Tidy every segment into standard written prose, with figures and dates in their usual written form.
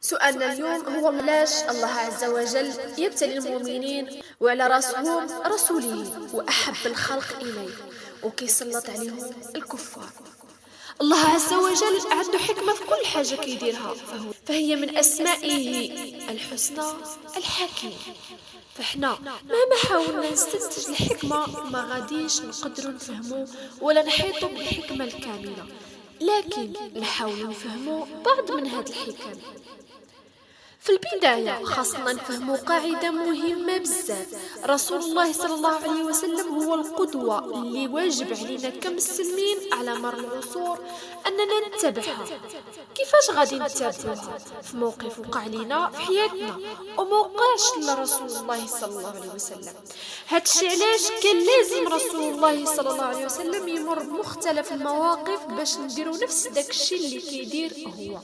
سؤالنا اليوم هو علاش الله عز وجل يبتلي المؤمنين وعلى راسهم رسوله وأحب الخلق إليه وكيسلط عليهم الكفار. الله عز وجل عنده حكمة في كل حاجة كيديرها، فهي من أسمائه الحسنى الحكيم. فإحنا مهما حاولنا نستنتج الحكمة ما غاديش نقدروا نفهموا ولا نحيطوا بالحكمة الكاملة، لكن نحاول نفهموا بعض من هذه الحكم. في البداية خاصنا نفهموا قاعدة مهمة بزاف. رسول الله صلى الله عليه وسلم هو القدوة اللي واجب علينا كمسلمين على مر العصور أننا نتبعها. كيفاش غادي نتبعوها؟ في موقف وقع لنا في حياتنا وموقعش لرسول الله صلى الله عليه وسلم. هادشي علاش كان لازم رسول الله صلى الله عليه وسلم يمر بمختلف المواقف باش نديرو نفس داكشي اللي كيدير هو.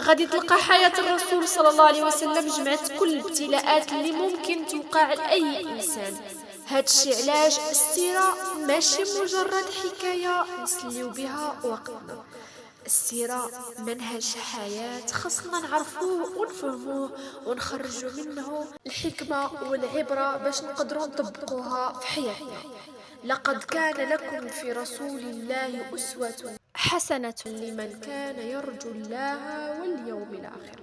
غادي تلقى حياة الرسول صلى الله عليه وسلم جمعت كل الابتلاءات اللي ممكن توقع لأي إنسان. هادشي علاش السيرة ماشي مجرد حكاية نسليو بها وقتنا، السيرة منهج حياة خاصنا نعرفوه ونفهموه ونخرجوا منه الحكمة والعبرة باش نقدروا نطبقوها في حياتنا. لقد كان لكم في رسول الله أسوة حسنة لمن كان يرجو الله واليوم الآخر.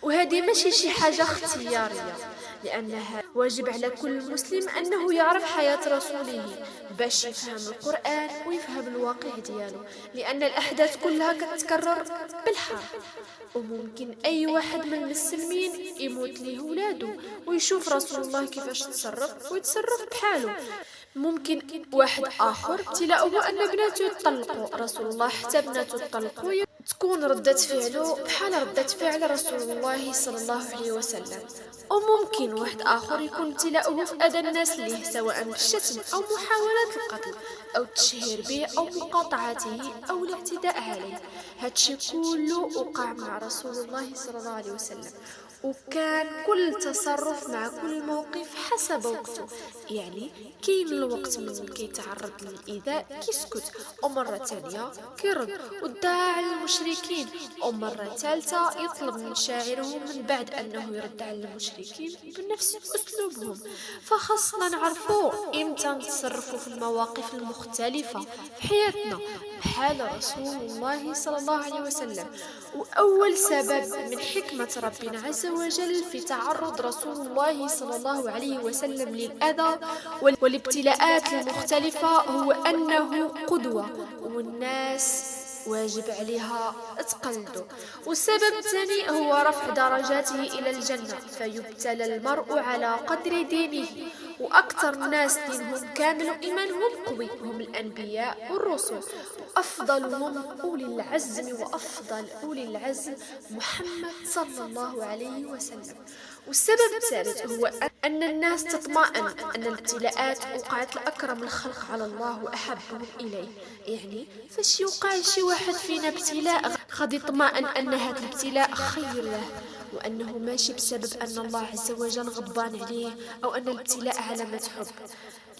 وهذه ماشي شي حاجة اختيارية، لأنها واجب على كل مسلم أنه يعرف حياة رسوله باش يفهم القرآن ويفهم الواقع ديالو، لأن الأحداث كلها كتتكرر بالحرف، وممكن أي واحد من المسلمين يموت له ولاده ويشوف رسول الله كيفاش تصرف ويتصرف بحاله. ممكن واحد آخر ابتلاؤه أن بناته يطلقوا رسول الله حتى بناته يطلقوا، تكون ردة فعله بحال ردة فعل رسول الله صلى الله عليه وسلم. وممكن واحد آخر يكون ابتلاؤه في أذى الناس ليه، سواء بالشتم أو محاولات القتل أو التشهير به أو مقاطعته أو الاعتداء عليه. هادشي كله وقع مع رسول الله صلى الله عليه وسلم، وكان كل تصرف مع كل موقف حسب وقته. يعني كاين الوقت من كيتعرض للإيذاء كيسكت، ومرة تانية كيرد وداع للمشركين، ومرة ثالثة يطلب من شاعرهم من بعد أنه يرد على المشركين بنفس أسلوبهم. فخاصنا نعرفوا إمتى نتصرفوا في المواقف المختلفة في حياتنا بحال رسول الله صلى الله عليه وسلم. وأول سبب من حكمة ربنا عز وجل في تعرض رسول الله صلى الله عليه وسلم للأذى والابتلاءات المختلفة هو أنه قدوة، والناس واجب عليها تقلده. والسبب الثاني هو رفع درجاته إلى الجنة، فيبتلى المرء على قدر دينه، وأكثر الناس دينهم كامل وإيمانهم قوي هم الأنبياء والرسل، وأفضلهم أولي العزم، وأفضل أولي العزم محمد صلى الله عليه وسلم. والسبب الثالث هو أن الناس تطمئن أن الابتلاءات وقعت لأكرم الخلق على الله وأحبهم إليه. يعني فاش يوقع شي واحد فينا ابتلاء غادي يطمئن أن هذا الابتلاء خير له، وأنه ماشي بسبب أن الله عز وجل غضبان عليه أو أن الابتلاء علامة حب،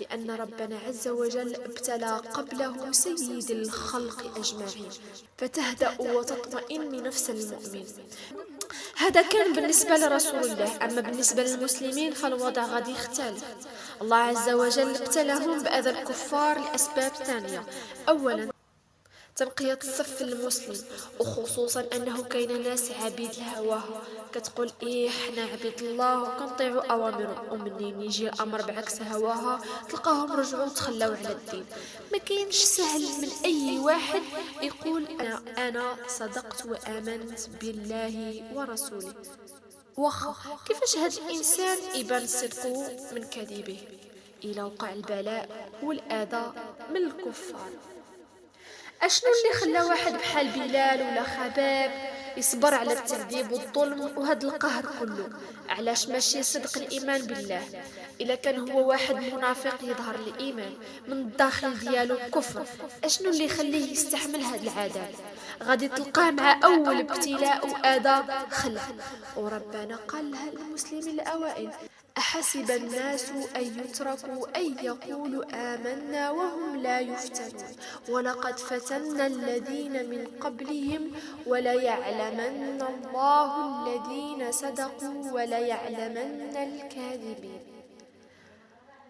لأن ربنا عز وجل ابتلى قبله سيد الخلق أجمعين، فتهدأ وتطمئن نفس المؤمن. هذا كان بالنسبة لرسول الله. أما بالنسبة للمسلمين فالوضع غادي يختلف. الله عز وجل ابتلاهم بأذى الكفار لأسباب ثانية. أولا تنقية الصف المسلم، وخصوصا أنه كاين ناس عبيد الهوى كتقول حنا عبيد الله وكنطيعوا أوامره، ومنين يجي الأمر بعكس هواها تلقاهم رجعوا وتخلاو على الدين. ما كاينش سهل من أي واحد يقول أنا صدقت وآمنت بالله ورسوله، واخا كيفاش هاد الإنسان يبان صدقه من كذبه إلى وقع البلاء والأذى من الكفار. أشنو اللي خلى واحد بحال بلال ولا خباب يصبر على التعذيب والظلم وهذا القهر كله؟ علاش ماشي صدق الإيمان بالله؟ إلا كان هو واحد منافق يظهر الإيمان من الداخل ديالو كفر، أشنو اللي يخليه يستحمل هاد العذاب؟ غادي تلقاه مع أول ابتلاء وأذى خلع. وربنا قال لها المسلمين الأوائل أحسب الناس أن يتركوا أن يقولوا آمنا وهم لا يفتنون ولقد فتنا الذين من قبلهم وليعلمن الله الذين صدقوا وليعلمن الكاذبين.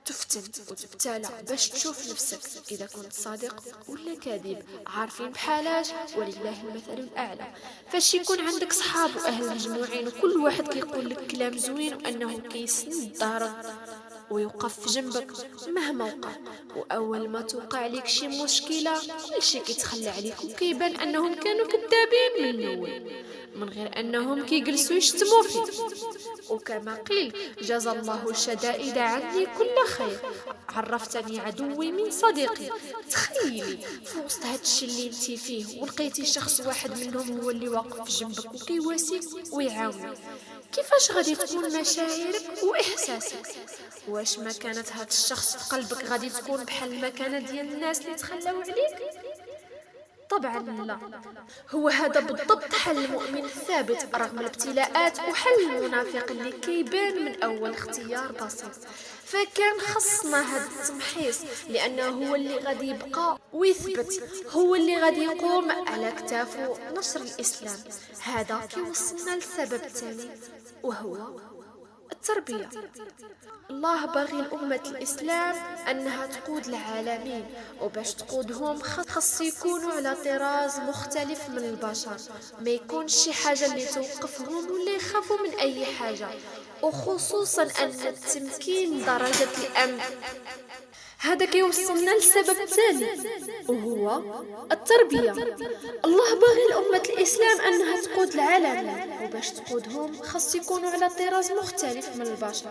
تفتن وتبتلى باش تشوف نفسك إذا كنت صادق ولا كاذب. عارفين بحالاش؟ ولله المثل الأعلى. فاش يكون عندك صحاب وأهل مجموعين وكل واحد كيقول لك كلام زوين وأنه كيسند ظهرك ويوقف في جنبك مهما وقع، وأول ما توقع عليك شي مشكلة كل شي كيتخلى عليك وكيبان أنهم كانوا كذابين من الأول، من غير أنهم كيجلسوا يشتموا فيك. وكما قيل: جزى الله الشدائد عني كل خير، عرفتني عدوي من صديقي. تخيلي في وسط هاد الشي اللي انتي فيه ولقيتي شخص واحد منهم هو اللي واقف في جنبك وكيواسيك ويعاونك، كيفاش غادي تكون مشاعرك واحساسك؟ واش ما كانت هاد الشخص في قلبك غادي تكون بحال المكانه ديال الناس اللي تخلاو عليك؟ طبعا لا. هو هذا بالضبط حل المؤمن الثابت رغم الابتلاءات، وحل المنافق اللي كيبان من اول اختيار بسيط. فكان خصنا هذا التمحيص لانه هو اللي غادي يبقى ويثبت، هو اللي غادي يقوم على كتافه نشر الاسلام. هذا كيوصلنا للسبب الثاني وهو التربية. الله باغي الأمة الإسلام أنها تقود العالمين، وباش تقودهم خص يكونوا على طراز مختلف من البشر، ما يكونش شي حاجة اللي توقفهم ولا يخافوا من أي حاجة، وخصوصا أن التمكين درجة الأمن. هذا كيوصلنا للسبب الثاني وهو التربية. الله باغي الأمة الإسلام أنها تقود العالم، وباش تقودهم خص يكونوا على طراز مختلف من البشر،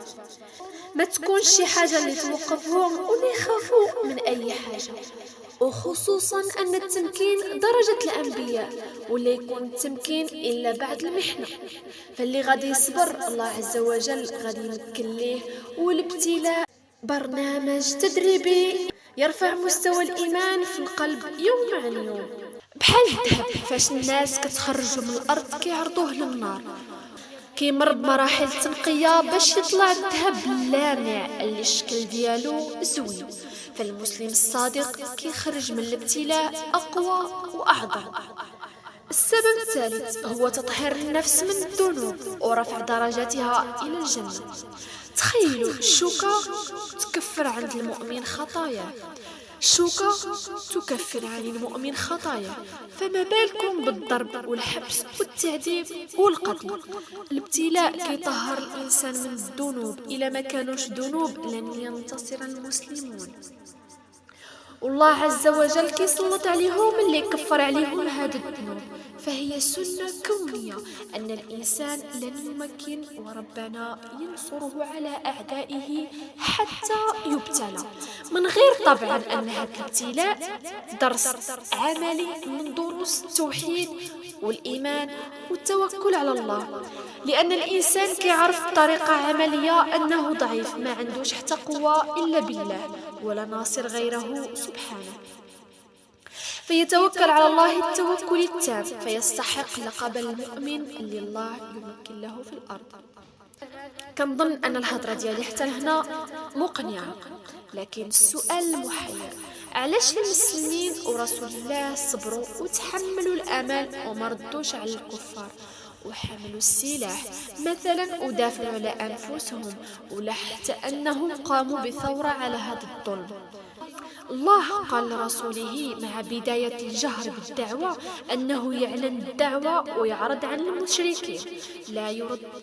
ما تكونش شي حاجة اللي توقفهم ولا يخافوا من أي حاجة، وخصوصا أن التمكين درجة الأنبياء، ولا يكون التمكين إلا بعد المحنة. فاللي غادي يصبر الله عز وجل غادي يمكن ليه، والابتلاء برنامج تدريبي يرفع مستوى الإيمان في القلب يوم عن يوم، بحال الذهب فاش الناس كتخرجوا من الأرض كيعرضوه للنار، كيمر بمراحل تنقية باش يطلع الذهب اللامع اللي الشكل ديالو زوين. فالمسلم الصادق كيخرج من الابتلاء أقوى وأعظم. السبب الثالث هو تطهير النفس من الذنوب ورفع درجاتها إلى الجنة. تخيلوا الشوكة تكفر عند المؤمن خطايا، الشوكة تكفر عن المؤمن خطايا، فما بالكم بالضرب والحبس والتعذيب والقتل؟ الابتلاء كيطهر الإنسان من الذنوب، إلى ما كانوش ذنوب لن ينتصر المسلمون. والله عز وجل كيسلط عليهم اللي يكفر عليهم هذا الذنوب. فهي سنة كونية أن الإنسان لن يمكن وربنا ينصره على أعدائه حتى يبتلى، من غير طبعا أن هذا الابتلاء درس عملي من دروس التوحيد والإيمان والتوكل على الله، لأن الإنسان كيعرف بطريقة عملية أنه ضعيف، ما عندوش حتى قوة إلا بالله ولا ناصر غيره سبحانه، فيتوكل على الله التوكل التام، فيستحق لقب المؤمن اللي الله يمكن له في الأرض. كنظن أن الهضرة ديالي حتى هنا مقنعة، لكن السؤال المحير: علاش المسلمين ورسول الله صبروا وتحملوا الأمل وما ردوش على الكفار وحملوا السلاح مثلا ودافعوا على أنفسهم، ولا حتى أنهم قاموا بثورة على هذا الظلم؟ الله قال لرسوله مع بداية الجهر بالدعوة أنه يعلن الدعوة ويعرض عن المشركين،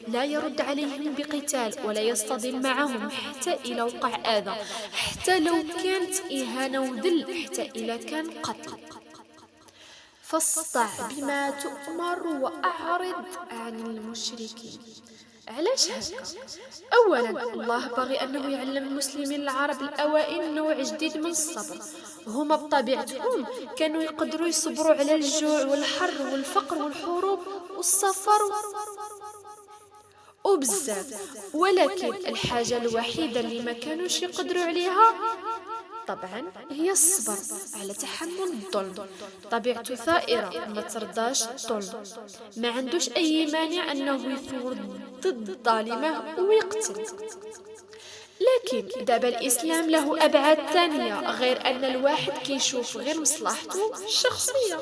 لا يرد عليهم بقتال ولا يصطدم معهم حتى إلى وقع آذى، حتى لو كانت إهانة وذل، حتى إلى كان قتل. فاصدع بما تؤمر وأعرض عن المشركين. علاش هكا؟ اولا الله باغي انه يعلم المسلمين العرب الاوائل نوع جديد من الصبر. هما بطبيعتهم كانوا يقدروا يصبروا على الجوع والحر والفقر والحروب والسفر وبزاف، ولكن الحاجة الوحيدة اللي ما كانوش يقدروا عليها طبعا هي الصبر على تحمل الظلم. طبيعته ثائرة ما ترضاش الظلم، ما عندوش أي مانع أنه يثور ضد الظالمة ويقتل. لكن دابا الإسلام له أبعاد ثانية، غير أن الواحد كيشوف غير مصلحته الشخصية.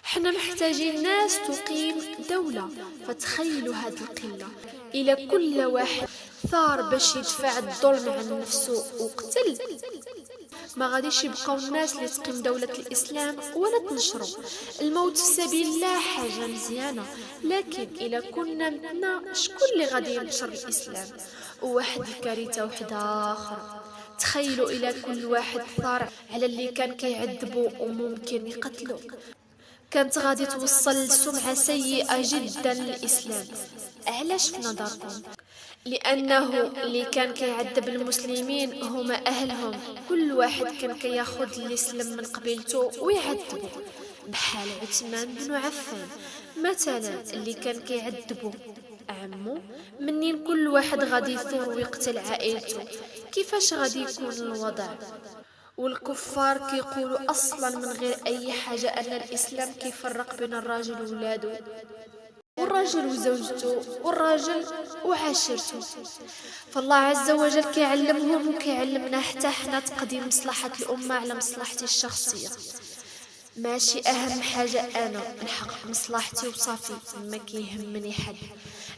حنا محتاجين ناس تقيم دولة. فتخيلوا هاد القلة، إلى كل واحد ثار باش يدفع الظلم عن نفسه وقتل، ما غاديش يبقاو الناس اللي تقيم دولة الإسلام ولا تنشروا. الموت في سبيل الله حاجة مزيانة، لكن إلا كنا متنا شكون اللي غادي ينشر الإسلام؟ وواحد الكارثة وحدة أخرى، تخيلوا إلى كل واحد ثار على اللي كان كيعذبوا وممكن يقتلوا، كانت غادي توصل لسمعة سيئة جدا للإسلام. علاش في نظركم؟ لأنه اللي كان كيعذب المسلمين هما أهلهم، كل واحد كان كياخد اللي يسلم من قبيلته ويعذبه، بحال عثمان بن عفان مثلا اللي كان كيعذبه عمو. منين كل واحد غادي يثور ويقتل عائلته، كيفاش غادي يكون الوضع؟ والكفار كيقولوا أصلا من غير أي حاجة أن الإسلام كيفرق بين الراجل وولاده، والراجل وزوجته، والراجل وعشيرته. فالله عز وجل كيعلمهم وكيعلمنا حتى حنا تقديم مصلحة الأمة على مصلحتي الشخصية. ماشي أهم حاجة أنا نحقق مصلحتي وصافي، ما كيهمني حد.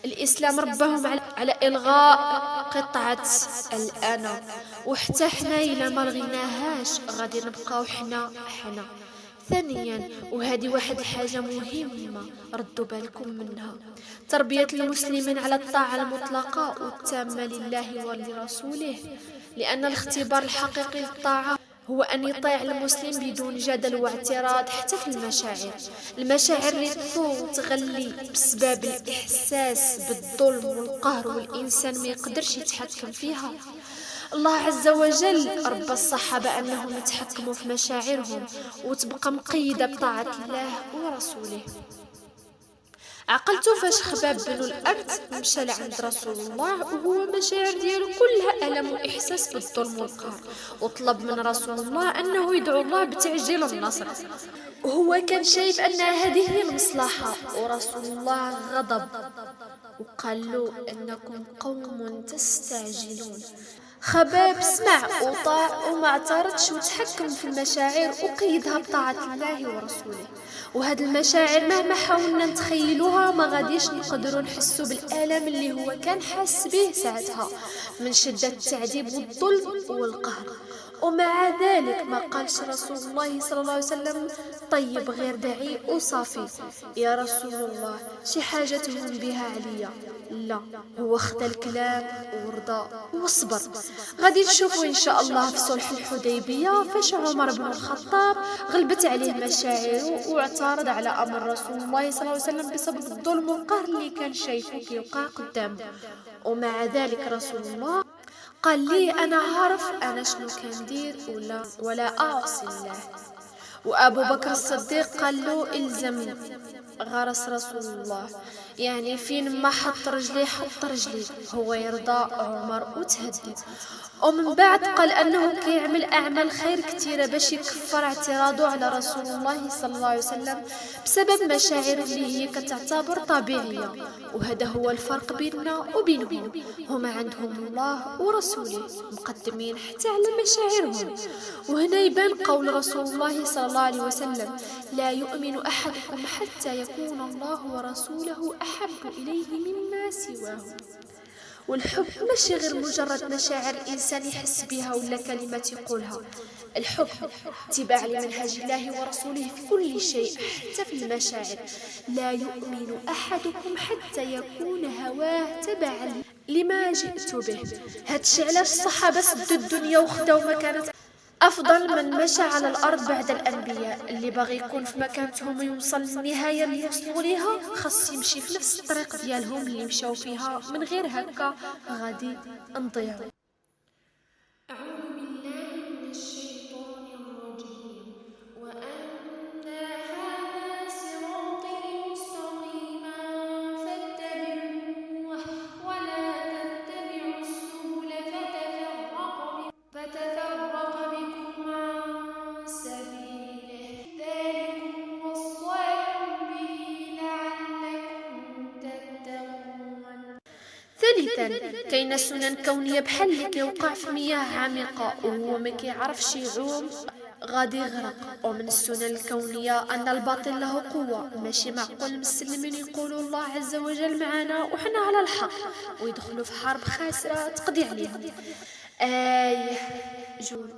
الإسلام ربهم على إلغاء قطعة الأنا، وحتى حنا إلا ما لغيناهاش غادي نبقاو حنا. ثانيا، وهذه واحد الحاجة مهمة ردوا بالكم منها، تربية المسلمين على الطاعة المطلقة والتامة لله ولرسوله، لأن الاختبار الحقيقي للطاعة هو أن يطيع المسلم بدون جدل واعتراض، حتى في المشاعر اللي تغلي بسبب الإحساس بالظلم والقهر، والإنسان ما يقدرش يتحكم فيها. الله عز وجل ربى الصحابة أنهم يتحكموا في مشاعرهم وتبقى مقيدة بطاعة الله ورسوله. عقلتوا فاش خباب بن الأرت مشى لعند رسول الله وهو مشاعر ديالو كلها ألم وإحساس بالظلم والقهر، وطلب من رسول الله أنه يدعو الله بتعجيل النصر. وهو كان شايف أن هذه هي المصلحة، ورسول الله غضب وقال له أنكم قوم تستعجلون. خباب سمع وطاع وما اعترضش وتحكم في المشاعر وقيدها بطاعة الله ورسوله. وهاد المشاعر مهما حاولنا نتخيلوها ما غاديش نقدروا نحسوا بالآلام اللي هو كان حاس به ساعتها من شدة التعذيب والظلم والقهر. ومع ذلك ما قالش رسول الله صلى الله عليه وسلم طيب غير دعي وصافي يا رسول الله شي حاجة تهون بها عليا، لا، هو خدا الكلام ورضى وصبر. غادي تشوفوا إن شاء الله في صلح الحديبية فاش عمر بن الخطاب غلبت عليه مشاعره واعترض على أمر رسول الله صلى الله عليه وسلم بسبب الظلم والقهر اللي كان شايفه كيوقع قدامه. ومع ذلك رسول الله قال لي أنا عارف أنا شنو كندير ولا أعصي الله. وأبو بكر الصديق قال له إلزمني. غرس رسول الله، يعني فين ما حط رجلي هو يرضى عمر وتهدد. ومن بعد قال أنه كيعمل أعمال خير كثيرة باش يكفر اعتراضه على رسول الله صلى الله عليه وسلم بسبب مشاعر اللي هي كتعتبر طبيعية. وهذا هو الفرق بيننا وبينهم، هما عندهم الله ورسوله مقدمين حتى على مشاعرهم. وهنا يبان قول رسول الله صلى الله عليه وسلم لا يؤمن أحدكم حتى يكون الله ورسوله أحب إليه مما سواه. والحب ماشي غير مجرد مشاعر الإنسان يحس بها ولا كلمات يقولها. الحب اتباع لمنهج الله ورسوله في كل شيء حتى في المشاعر. لا يؤمن أحدكم حتى يكون هواه تبعا لما جئت به. هادشي علاش الصحابة سدوا الدنيا وخداو مكانة أفضل من مشى على الأرض بعد الأنبياء. اللي باغي يكون في مكانتهم ويوصل للنهاية اللي يوصلوا ليها خاص يمشي في نفس الطريق ديالهم اللي مشاو فيها، من غير هكا غادي نضيعوا. أعوذ بالله من الشيطان الرجيم. وأن هذا صراطي مستقيما فاتبعوه ولا تتبعوا السبل فتفرق بكم عن سبيله ذلكم وصاكم به لعلكم تتقون. ثالثا، كاين سنن كونية بحال اللي كيوقع في مياه عميقة وهو ما كيعرفش يعوم غادي يغرق. ومن السنن الكونية أن الباطل له قوة. ماشي معقول المسلمين يقولوا الله عز وجل معنا وحنا على الحق ويدخلوا في حرب خاسرة تقضي عليهم.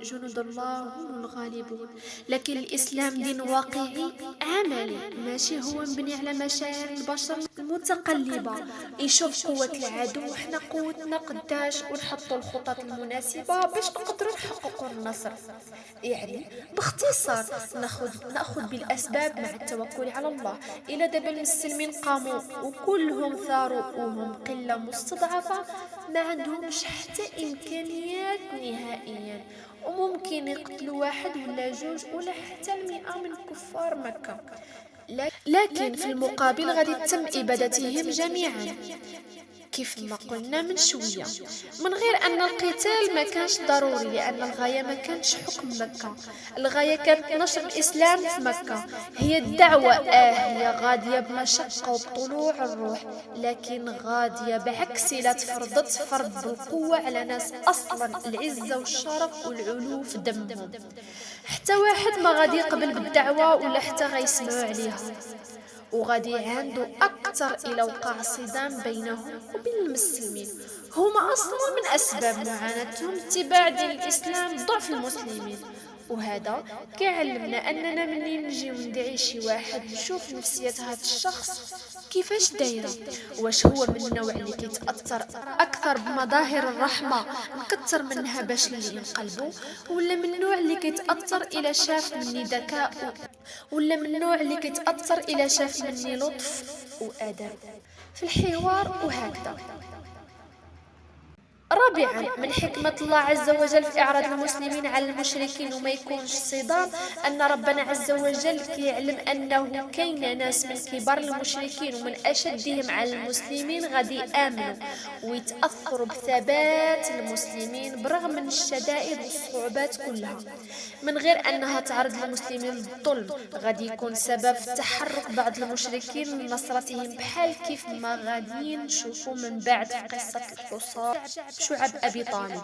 جنود الله هم الغالبون. لكن الإسلام دين واقعي عملي، ماشي هو مبني على مشاعر البشر المتقلبة. يشوف قوة العدو وحنا قوتنا قداش، ونحطوا الخطط المناسبة باش نقدروا نحققوا النصر. يعني باختصار ناخذ بالأسباب مع التوكل على الله. إلى دابا المسلمين قاموا وكلهم ثاروا وهم قلة مستضعفة، ما عندهمش حتى إمكانيات نهائيا، وممكن يقتلوا واحد ولا جوج ولا حتى 100 من كفار مكة. لكن في المقابل غادي تتم إبادتهم جميعا كيف ما قلنا من شوية، من غير أن القتال ما كانش ضروري، لأن الغاية ما كانش حكم مكة. الغاية كانت نشر الإسلام في مكة. هي الدعوة هي غادية بمشقة وبطلوع الروح، لكن غادية بعكس لا تفرضت فرض بالقوة على ناس أصلا العزة والشرف والعلو في دمهم. حتى واحد ما غادي يقبل بالدعوة ولا حتى غيسمعوا عليها، وغادي عنده أكثر إلى وقع صدام بينهم وبين المسلمين. هما أصلا من أسباب معاناتهم اتباع دين الإسلام ضعف المسلمين. وهذا كيعلمنا أننا منين نجي وندعي شي واحد نشوف نفسية هذا الشخص كيفاش دايرة، واش هو من النوع اللي كيتأثر أكثر بمظاهر الرحمة نكثر منها باش اللي ينقلبوا، ولا من النوع اللي كيتأثر إلى شاف مني ذكاء، ولا من النوع اللي كيتأثر إلى شاف مني لطف وأدب في الحوار وهكذا. رابعا، من حكمة الله عز وجل في إعراض المسلمين على المشركين وما يكونش صدام، أن ربنا عز وجل كيعلم أنه كاين ناس من كبار المشركين ومن أشدهم على المسلمين غادي يآمنوا ويتأثروا بثبات المسلمين برغم من الشدائد والصعوبات كلها، من غير أنها تعرض المسلمين للظلم. غادي يكون سبب في تحرك بعض المشركين لنصرتهم، بحال كيف ما غادي نشوفوا من بعد في قصة الحصار شعب أبي طالب.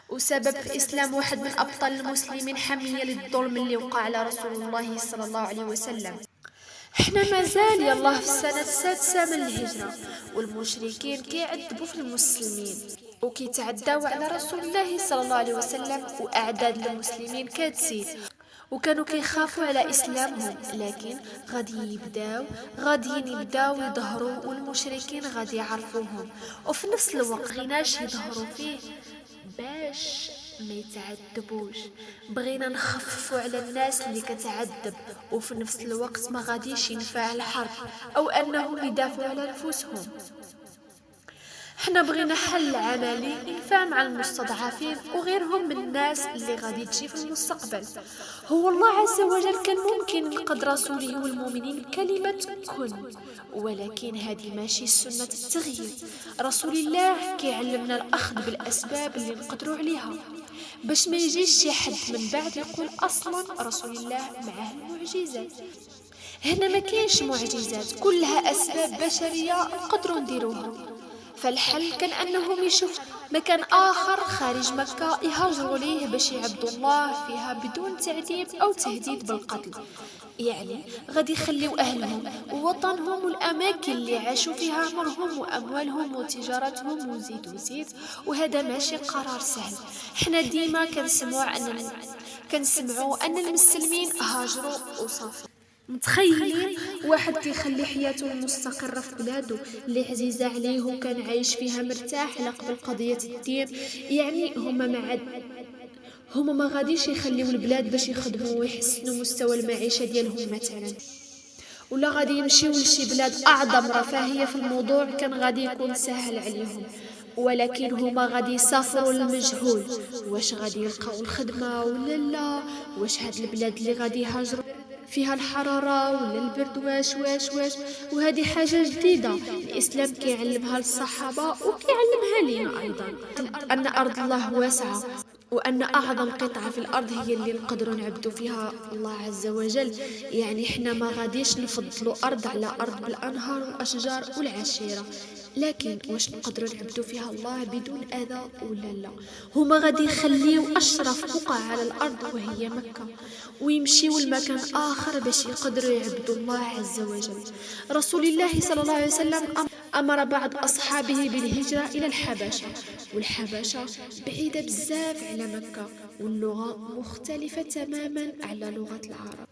وسبب في إسلام واحد من أبطال المسلمين حمية للظلم اللي وقع على رسول الله صلى الله عليه وسلم. احنا مازال يالله في السنة السادسة من الهجرة، والمشركين كيعذبوا في المسلمين وكيتعداو على رسول الله صلى الله عليه وسلم، وأعداد المسلمين كتزيد، وكانوا كيخافوا على إسلامهم. لكن غاديين يبداو يظهروا، والمشركين غادي يعرفوهم، وفي نفس الوقت غيناش يظهروا فيه باش ما يتعذبوش. بغينا نخففوا على الناس اللي كتعذب، وفي نفس الوقت ما غاديش ينفع الحرب أو أنهم يدافعوا على نفوسهم. حنا بغينا حل عملي ينفع مع المستضعفين وغيرهم من الناس اللي غادي تجي في المستقبل. هو الله عز وجل كان ممكن ينقذ رسوله والمؤمنين بكلمة كن، ولكن هذه ماشي سنة التغيير. رسول الله كيعلمنا الأخذ بالأسباب اللي نقدروا عليها، باش ما يجيش شي حد من بعد يقول أصلا رسول الله معاه المعجزات. هنا ما كاينش معجزات، كلها أسباب بشرية نقدروا نديروها. فالحل كان أنهم يشوفوا مكان آخر خارج مكة يهاجروا ليه باش يعبدوا الله فيها بدون تعذيب أو تهديد بالقتل. يعني غادي يخليوا أهلهم ووطنهم والأماكن اللي عاشوا فيها عمرهم وأموالهم وتجارتهم وزيد. وهذا ماشي قرار سهل. احنا ديما كنسمعوا أن المسلمين هاجروا وصافي. متخيلين واحد كيخلي حياته المستقرة في بلاده اللي عزيزة عليه وكان عايش فيها مرتاح على قبل قضية الدين. يعني هما ما غاديش يخليوا البلاد باش يخدموا ويحسنوا مستوى المعيشة ديالهم مثلا، ولا غادي يمشيو لشي بلاد أعظم رفاهية في الموضوع كان غادي يكون سهل عليهم. ولكن هما غادي يسافروا للمجهول، واش غادي يلقاو الخدمة ولا لا؟ واش هاد البلاد اللي غادي يهاجروا فيها الحرارة ولا البرد؟ واش وهذه حاجة جديدة الإسلام كيعلمها للصحابة وكيعلمها لنا أيضا، أن أرض الله واسعة، وأن أعظم قطعة في الأرض هي اللي نقدروا نعبدوا فيها الله عز وجل. يعني إحنا ما غاديش نفضلوا أرض على أرض بالأنهار والأشجار والعشيرة، لكن واش نقدروا نعبدوا فيها الله بدون اذى ولا لا؟ هما غادي يخليو اشرف بقعه على الارض وهي مكه، ويمشيو لمكان اخر باش يقدروا يعبدوا الله عز وجل. رسول الله صلى الله عليه وسلم امر بعض اصحابه بالهجره الى الحبشه، والحبشه بعيده بزاف على مكه، واللغه مختلفه تماما على لغه العرب.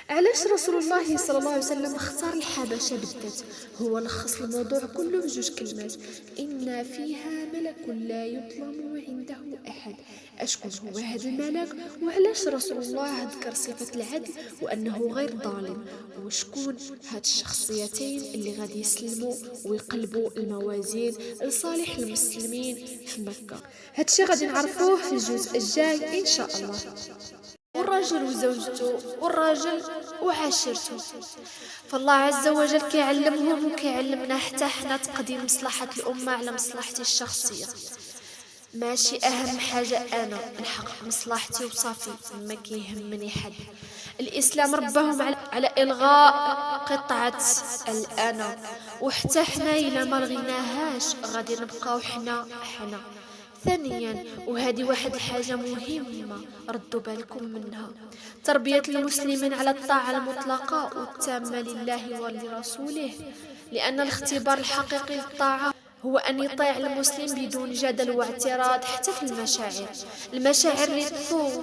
علاش رسول الله صلى الله عليه وسلم اختار الحبشه بالذات؟ هو لخص الموضوع كله بجوج كلمات: ان فيها ملك لا يظلم عنده احد. اشكون هو هذا الملك؟ وعلاش رسول الله ذكر صفه العدل وانه غير ظالم؟ وشكون هاد الشخصيتين اللي غادي يسلموا ويقلبوا الموازين لصالح المسلمين في مكه؟ هادشي غادي نعرفوه في الجزء الجاي ان شاء الله. والراجل وزوجته، والراجل وعشيرته. فالله عز وجل كيعلمهم وكيعلمنا حتى حنا تقديم مصلحة الأمة على مصلحتي الشخصية. ماشي أهم حاجة أنا نحقق مصلحتي وصافي، ما كيهمني حد. الإسلام ربهم على إلغاء قطعة الأنا، وحتى حنا إلا ما لغيناهاش غادي نبقاو حنا. ثانيا، وهذه واحد الحاجة مهمة ردوا بالكم منها، تربية المسلمين على الطاعة المطلقة والتامة لله ولرسوله، لأن الاختبار الحقيقي للطاعة هو أن يطيع المسلم بدون جدل واعتراض حتى في المشاعر اللي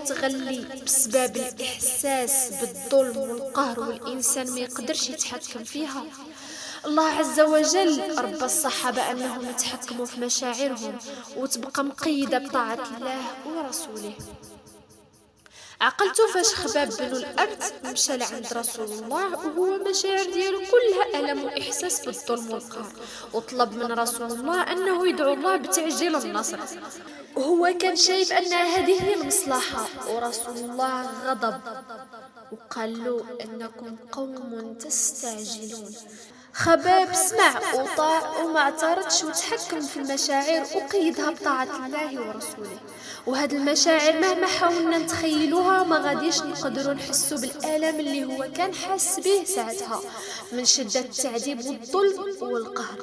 تغلي بسبب الإحساس بالظلم والقهر، والإنسان ما يقدرش يتحكم فيها. الله عز وجل ربى الصحابة أنهم يتحكموا في مشاعرهم وتبقى مقيدة بطاعة الله ورسوله. عقلتوا فاش خباب بن الأرت مشى لعند رسول الله وهو مشاعر ديالو كلها ألم وإحساس بالظلم والقهر، وطلب من رسول الله أنه يدعو الله بتعجيل النصر، وهو كان شايف أن هذه هي المصلحة. ورسول الله غضب وقال له أنكم قوم تستعجلون. خباب سمع وطاع وما اعترضش وتحكم في المشاعر وقيدها بطاعة الله ورسوله. وهاد المشاعر مهما حاولنا نتخيلوها ما غاديش نقدروا نحسوا بالآلام اللي هو كان حاس به ساعتها من شدة التعذيب والظلم والقهر.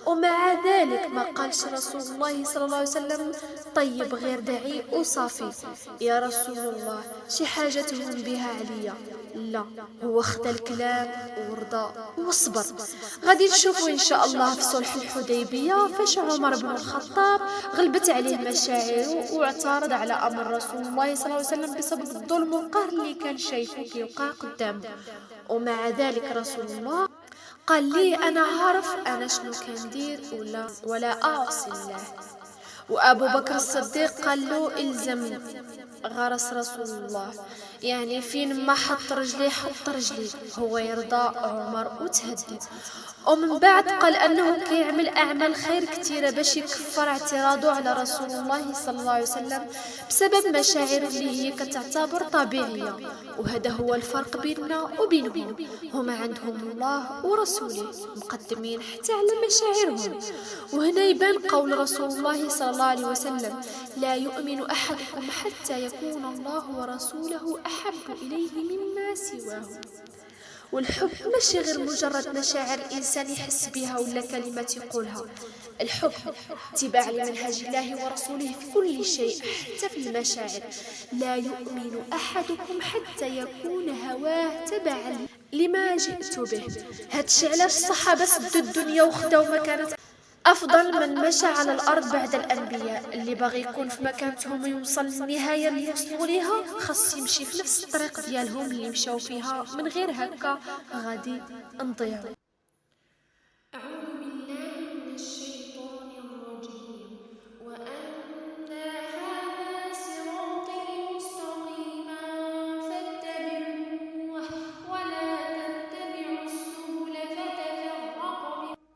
ومع ذلك ما قالش رسول الله صلى الله عليه وسلم طيب غير دعي وصافي يا رسول الله شي حاجة تهم بها عليا، لا، هو خدا الكلام ورضى وصبر. غادي نشوفوا ان شاء الله في صلح الحديبية فاش عمر بن الخطاب غلبت عليه مشاعره واعترض على امر رسول الله صلى الله عليه وسلم بسبب الظلم والقهر اللي كان شايفه كيوقع قدامه. ومع ذلك رسول الله قال لي أنا عارف أنا شنو كندير ولا أعصي الله. وأبو بكر الصديق قال له إلزمني. غرس رسول الله يعني فين ما حط رجلي هو يرضى عمر وتهدد. ومن بعد قال أنه كيعمل أعمال خير كثيرة باش يكفر اعتراضه على رسول الله صلى الله عليه وسلم بسبب مشاعر اللي هي كتعتبر طبيعية. وهذا هو الفرق بيننا وبينهم، هما عندهم الله ورسوله مقدمين حتى على مشاعرهم. وهنا يبان قول رسول الله صلى الله عليه وسلم لا يؤمن أحدكم حتى يكون الله ورسوله أحب إليه مما سواه. والحب ماشي غير مجرد مشاعر الإنسان يحس بها ولا كلمات يقولها. الحب اتباع لمنهج الله ورسوله في كل شيء حتى في المشاعر. لا يؤمن أحدكم حتى يكون هواه تبعا لما جئت به. هادشي علاش الصحابة سدوا الدنيا وخداو مكانة أفضل من مشى على الأرض بعد الأنبياء. اللي باغي يكون في مكانتهم ويوصل للنهاية اللي يوصلوا ليها خاص يمشي في نفس الطريق ديالهم اللي مشاو فيها، من غير هكا غادي نضيعوا. أعوذ بالله من الشيطان الرجيم. وأن هذا صراطي مستقيما فاتبعوه ولا تتبعوا السبل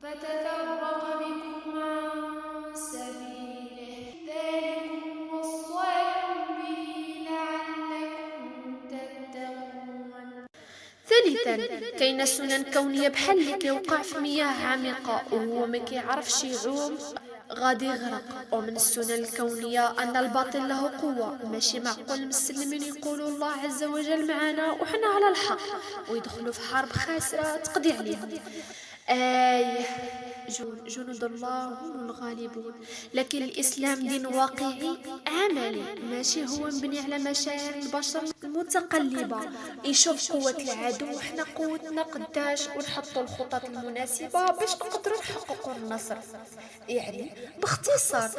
فتفرق بكم عن سبيله ذلكم وصاكم به لعلكم تتقون. ثالثا، كاينه سنن كونيه بحال اللي كيوقع في مياه عميقه وهو ما كيعرفش يعوم غادي يغرق. ومن السنن الكونيه ان الباطل له قوه، ماشي معقول المسلمين يقولوا الله عز وجل معنا وحنا على الحق ويدخلوا في حرب خاسره تقضي عليهم. جنود الله هم الغالبون. لكن الإسلام دين واقعي عملي، ماشي هو مبني على مشاعر البشر المتقلبة. يشوف قوة العدو وحنا قوتنا قداش، ونحطوا الخطط المناسبة باش نقدروا نحققوا النصر. يعني باختصار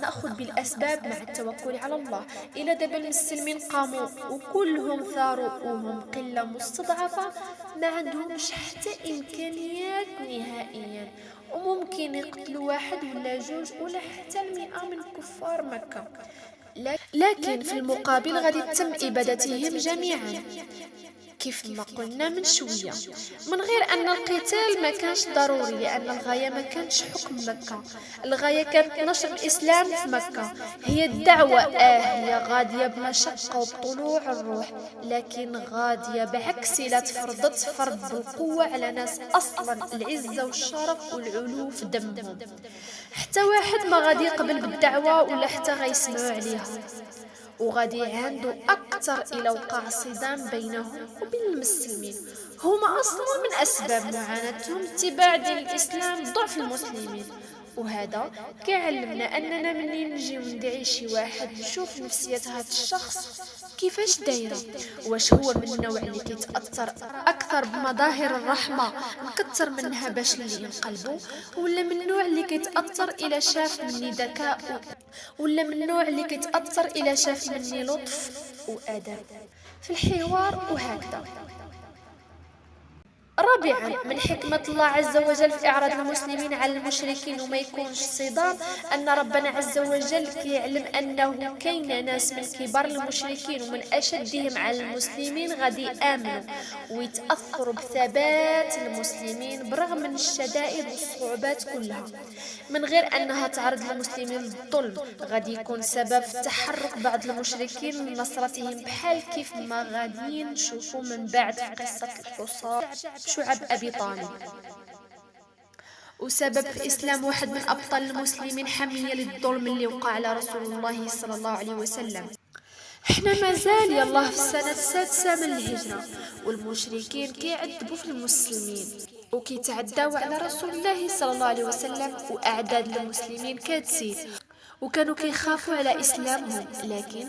ناخذ بالأسباب مع التوكل على الله. إلى دابا المسلمين قاموا وكلهم ثاروا وهم قلة مستضعفة، ما عندهمش حتى إمكانيات نهائيا، وممكن يقتلوا واحد ولا جوج ولا حتى 100 من كفار مكة، لكن في المقابل غادي تتم إبادتهم جميعا كيف ما قلنا من شوية، من غير أن القتال ما كانش ضروري، لأن الغاية ما كانتش حكم مكة. الغاية كانت نشر الإسلام في مكة. هي الدعوة هي غادية بمشقة وبطلوع الروح، لكن غادية بعكس لا تفرضت فرض القوة على ناس أصلا العزة والشرف والعلو في دمهم. حتى واحد ما غادي يقبل بالدعوة ولا حتى غيسمعوا عليها، وغادي عنده أكثر إلى وقع صدام بينهم وبين المسلمين. هما أصلا من أسباب معاناتهم اتباع دين الإسلام ضعف المسلمين. وهذا كيعلمنا أننا منين نجي وندعي شي واحد نشوف نفسية هذا الشخص كيفاش دايرة، واش هو من النوع اللي كيتأثر أكثر بمظاهر الرحمة نكثر منها باش اللي ينقلبوا، ولا من النوع اللي كيتأثر إلى شاف مني ذكاء، ولا من النوع اللي كيتأثر إلى شاف مني لطف وأدب في الحوار وهكذا. رابعا، من حكمة الله عز وجل في إعراض المسلمين على المشركين وما يكونش صدام، أن ربنا عز وجل كيعلم أنه كاين ناس من كبار المشركين ومن أشدهم على المسلمين غادي آمنوا ويتأثروا بثبات المسلمين برغم من الشدائد والصعوبات كلها، من غير أنها تعرض المسلمين للظلم. غادي يكون سبب في تحرك بعض المشركين لنصرتهم، بحال كيف ما غادي نشوفوا من بعد في قصة الحصار شعب أبي طالب. وسبب في إسلام واحد من أبطال المسلمين حمية للظلم اللي وقع على رسول الله صلى الله عليه وسلم. احنا مازال يالله في السنة السادسة من الهجرة، والمشركين كيعذبوا في المسلمين وكيتعداو على رسول الله صلى الله عليه وسلم، وأعداد المسلمين كتزيد، وكانوا كيخافوا على إسلامهم، لكن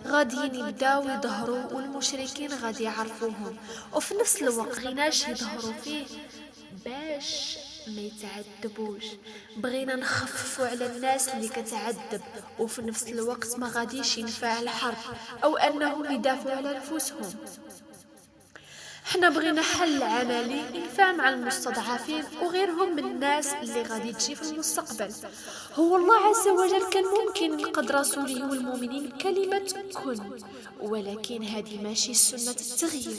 غادي يبداو يظهروا والمشركين غادي يعرفوهم، وفي نفس الوقت غيناش يظهروا فيه باش ما يتعذبوش. بغينا نخففوا على الناس اللي كتعذب، وفي نفس الوقت ما غاديش ينفع الحرب أو أنهم يدافعوا على نفوسهم. حنا بغينا حل عملي ينفع مع المستضعفين وغيرهم من الناس اللي غادي تجي في المستقبل. هو الله عز وجل كان ممكن يقد رسوله والمؤمنين بكلمة كن، ولكن هذه ماشي سنة التغيير.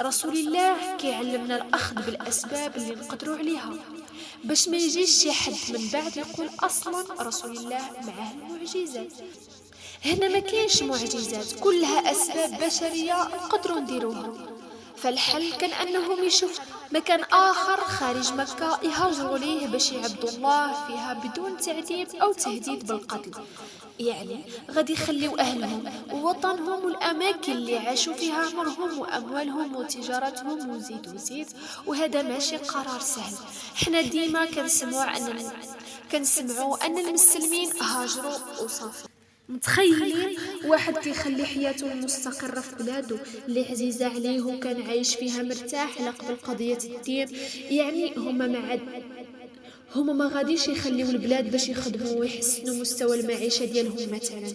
رسول الله كيعلمنا الأخذ بالأسباب اللي نقدروا عليها، باش ما يجيش شي حد من بعد يقول أصلا رسول الله معاه المعجزات. هنا ما كاينش معجزات، كلها أسباب بشرية نقدروا نديروها. فالحل كان أنهم يشوفوا مكان آخر خارج مكة يهاجروا ليه باش يعبدوا الله فيها بدون تعذيب أو تهديد بالقتل. يعني غادي يخليوا أهلهم ووطنهم والأماكن اللي عاشوا فيها عمرهم وأموالهم وتجارتهم وزيد. وهذا ماشي قرار سهل. حنا ديما كنسمعوا أن المسلمين هاجروا وصافوا. متخيلين واحد كيخلي حياته المستقرة في بلاده اللي عزيزة عليه وكان عايش فيها مرتاح على قبل قضية الدين؟ يعني هما ما غاديش يخليوا البلاد باش يخدموا ويحسنوا مستوى المعيشة ديالهم مثلا،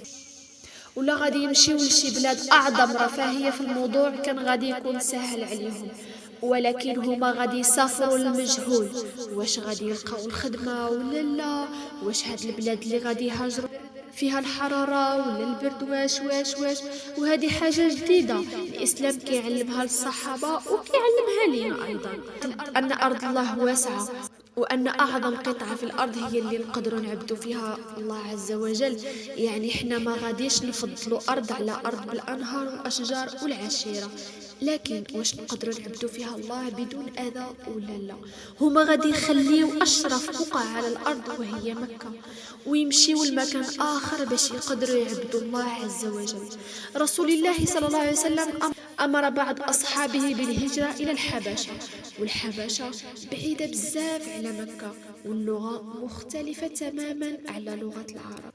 ولا غادي يمشيو لشي بلاد أعظم رفاهية في الموضوع كان غادي يكون سهل عليهم، ولكن هما غادي يسافروا للمجهول. واش غادي يلقاو الخدمة ولا لا؟ واش هاد البلاد اللي غادي يهاجروا فيها الحرارة ولا البرد؟ واش وهذه حاجة جديدة الإسلام كيعلمها للصحابة وكيعلمها لنا أيضا، أن أرض الله واسعة، وأن أعظم قطعة في الأرض هي اللي نقدروا نعبدوا فيها الله عز وجل. يعني إحنا ما غاديش نفضلوا أرض على أرض بالأنهار والأشجار والعشيرة، لكن واش نقدروا نعبدوا فيها الله بدون اذى ولا لا؟ هما غادي يخليو اشرف بقعه على الارض وهي مكه، ويمشيو لمكان اخر باش يقدروا يعبدوا الله عز وجل. رسول الله صلى الله عليه وسلم امر بعض اصحابه بالهجره الى الحبشه، والحبشه بعيده بزاف على مكه، واللغه مختلفه تماما على لغه العرب.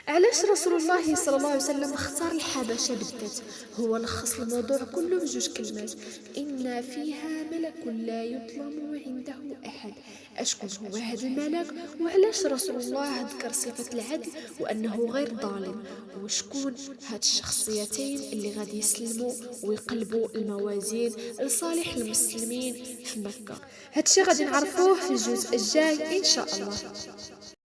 علاش رسول الله صلى الله عليه وسلم اختار الحبشه بالذات؟ هو لخص الموضوع كله بجوج كلمات: ان فيها ملك لا يظلم عنده احد. اشكون هو هذا الملك؟ وعلاش رسول الله ذكر صفه العدل وانه غير ظالم؟ وشكون هاد الشخصيتين اللي غادي يسلموا ويقلبوا الموازين لصالح المسلمين في مكه؟ هادشي غادي نعرفوه في الجزء الجاي ان شاء الله.